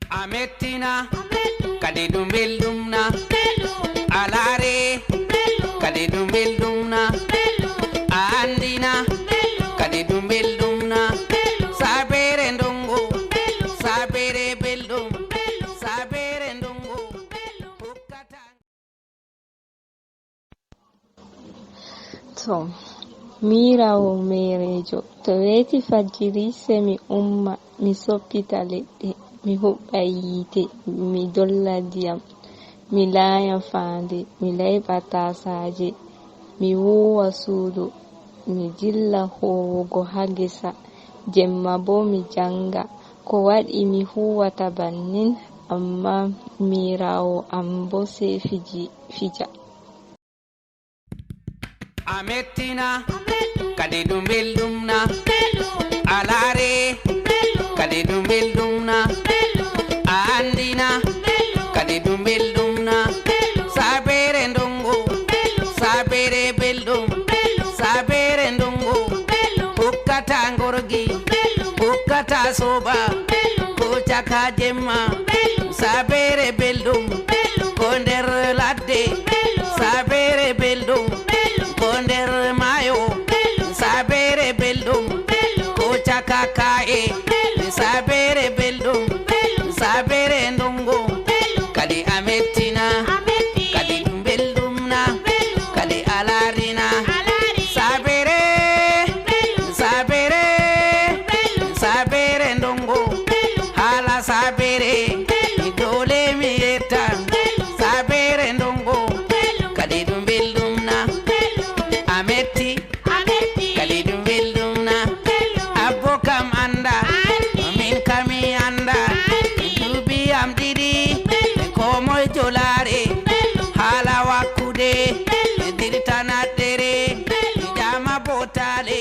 Amettina kadi ɗum belɗumna alare kadi ɗum belɗumna a andina kadi ɗum belɗumna sabere ndongo sabere belɗum sabere ndongo to mirawo merejo to weti fajjiri se mi umma mi soppita leɗɗe mi huɓɓa yite mi dolla ndiyam mi laaya faande mi layɓa tasaje mi wuwa suudu mi dilla huwugo ha gesa jemma bo mi janga ko waɗi mi huwata bannin amma mirawo am bo sei fija Amettina kadi ɗum belɗumna alare kadi ɗum belɗumna a andina kadi ɗum belɗumna sabere ndongo sabere belɗum sabere ndongo hukkata ngorgi hukkata soba ko caka jemma sabere belɗum ko nder ladde sabere belɗum ko nder mayo sabere belɗum ko caka ka'e sabere belɗum sabere ndongo kadi amettina kadi ɗum belɗumna kadi alarina sabere sabere sabere ndongo hala sabere dole mi yetta sabere ndongo kadi ɗum belɗumna ametti kadi ɗum belɗumna abbo kam anda min kami anda duuɓi am ɗiɗi ko moye jolare haala wakkude dirtanaɗɗere jama botale